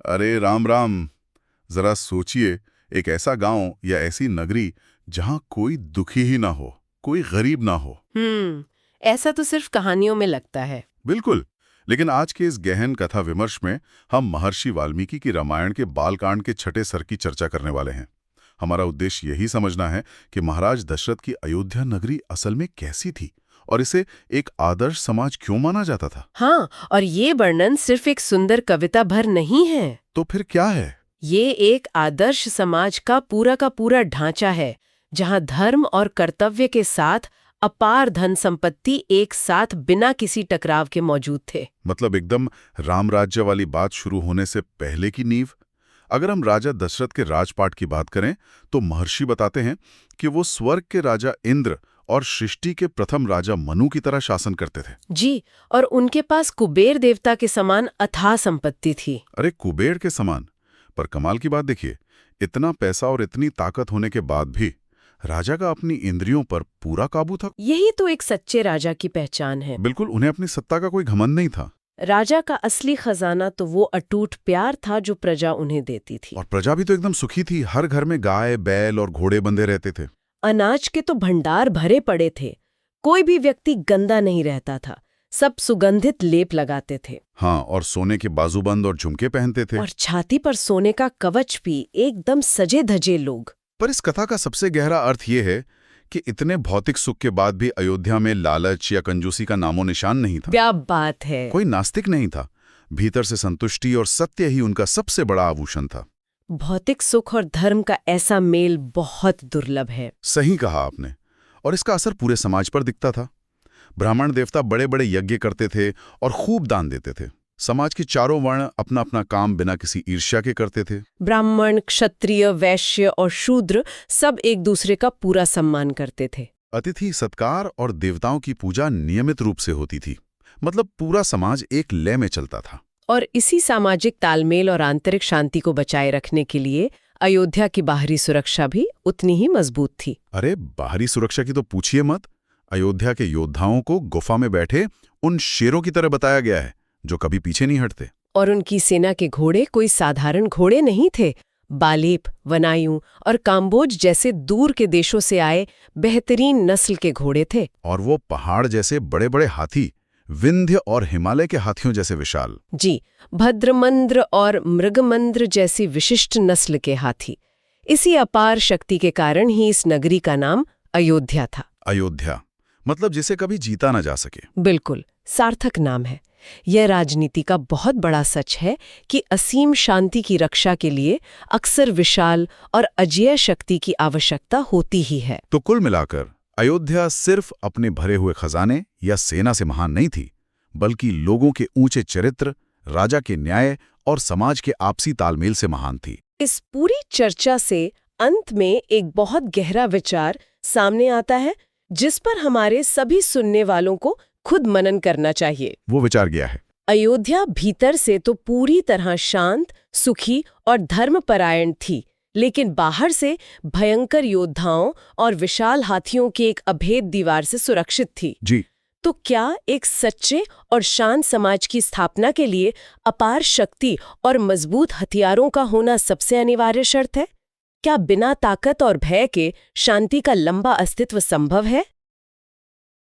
अरे राम राम। जरा सोचिए, एक ऐसा गांव या ऐसी नगरी जहां कोई दुखी ही ना हो, कोई गरीब ना हो। ऐसा तो सिर्फ कहानियों में लगता है। बिल्कुल। लेकिन आज के इस गहन कथा विमर्श में हम महर्षि वाल्मीकि की रामायण के बालकांड के छठे सर की चर्चा करने वाले हैं। हमारा उद्देश्य यही समझना है कि महाराज दशरथ की अयोध्या नगरी असल में कैसी थी और इसे एक आदर्श समाज क्यों माना जाता था। हाँ, और ये वर्णन सिर्फ एक सुंदर कविता भर नहीं है। तो फिर क्या है? ये एक आदर्श समाज का पूरा ढांचा है, जहाँ धर्म और कर्तव्य के साथ अपार धन संपत्ति एक साथ बिना किसी टकराव के मौजूद थे। मतलब एकदम राम राज्य वाली बात शुरू होने से पहले की नींव। अगर हम राजा दशरथ के राजपाट की बात करें तो महर्षि बताते हैं कि वो स्वर्ग के राजा इंद्र और सृष्टि के प्रथम राजा मनु की तरह शासन करते थे। जी, और उनके पास कुबेर देवता के समान अथाह संपत्ति थी। अरे कुबेर के समान। पर कमाल की बात देखिए, इतना पैसा और इतनी ताकत होने के बाद भी राजा का अपनी इंद्रियों पर पूरा काबू था। यही तो एक सच्चे राजा की पहचान है। बिल्कुल, उन्हें अपनी सत्ता का कोई घमंड नहीं था। राजा का असली खजाना तो वो अटूट प्यार था जो प्रजा उन्हें देती थी। और प्रजा भी तो एकदम सुखी थी। हर घर में गाय, बैल और घोड़े बंधे रहते थे। अनाज के तो भंडार भरे पड़े थे। कोई भी व्यक्ति गंदा नहीं रहता था। सब सुगंधित लेप लगाते थे। हाँ, और सोने के बाजूबंद और झुमके पहनते थे। और छाती पर सोने का कवच भी, एकदम सजे धजे लोग। पर इस कथा का सबसे गहरा अर्थ ये है कि इतने भौतिक सुख के बाद भी अयोध्या में लालच या कंजूसी का नामो निशान नहीं था। क्या बात है! कोई नास्तिक नहीं था। भीतर से संतुष्टि और सत्य ही उनका सबसे बड़ा आभूषण था। भौतिक सुख और धर्म का ऐसा मेल बहुत दुर्लभ है। सही कहा आपने। और इसका असर पूरे समाज पर दिखता था। ब्राह्मण देवता बड़े बड़े यज्ञ करते थे और खूब दान देते थे। समाज के चारों वर्ण अपना अपना काम बिना किसी ईर्ष्या के करते थे। ब्राह्मण, क्षत्रिय, वैश्य और शूद्र सब एक दूसरे का पूरा सम्मान करते थे। अतिथि सत्कार और देवताओं की पूजा नियमित रूप से होती थी। मतलब पूरा समाज एक लय में चलता था। और इसी सामाजिक तालमेल और आंतरिक शांति को बचाए रखने के लिए अयोध्या की बाहरी सुरक्षा भी उतनी ही मजबूत थी। अरे बाहरी सुरक्षा की तो पूछिए मत। अयोध्या के योद्धाओं को गुफा में बैठे उन शेरों की तरह बताया गया है जो कभी पीछे नहीं हटते। और उनकी सेना के घोड़े कोई साधारण घोड़े नहीं थे। बालेप, वनायु और काम्बोज जैसे दूर के देशों से आए बेहतरीन नस्ल के घोड़े थे। और वो पहाड़ जैसे बड़े बड़े हाथी, विंध्य और हिमालय के हाथियों जैसे विशाल। जी, भद्रमंद्र और मृगमंद्र जैसी विशिष्ट नस्ल के हाथी। इसी अपार शक्ति के कारण ही इस नगरी का नाम अयोध्या था। अयोध्या मतलब जिसे कभी जीता न जा सके। बिल्कुल, सार्थक नाम है। यह राजनीति का बहुत बड़ा सच है कि असीम शांति की रक्षा के लिए अक्सर विशाल और अजेय शक्ति की आवश्यकता होती ही है। तो कुल मिलाकर अयोध्या सिर्फ अपने भरे हुए खजाने या सेना से महान नहीं थी, बल्कि लोगों के ऊंचे चरित्र, राजा के न्याय और समाज के आपसी तालमेल से महान थी। इस पूरी चर्चा से अंत में एक बहुत गहरा विचार सामने आता है, जिस पर हमारे सभी सुनने वालों को खुद मनन करना चाहिए। वो विचार गया है। अयोध्या भीतर से तो पूरी तरह शांत, सुखी और धर्मपरायण थी, लेकिन बाहर से भयंकर योद्धाओं और विशाल हाथियों की एक अभेद दीवार से सुरक्षित थी। जी। तो क्या एक सच्चे और शांत समाज की स्थापना के लिए अपार शक्ति और मजबूत हथियारों का होना सबसे अनिवार्य शर्त है? क्या बिना ताकत और भय के शांति का लंबा अस्तित्व संभव है?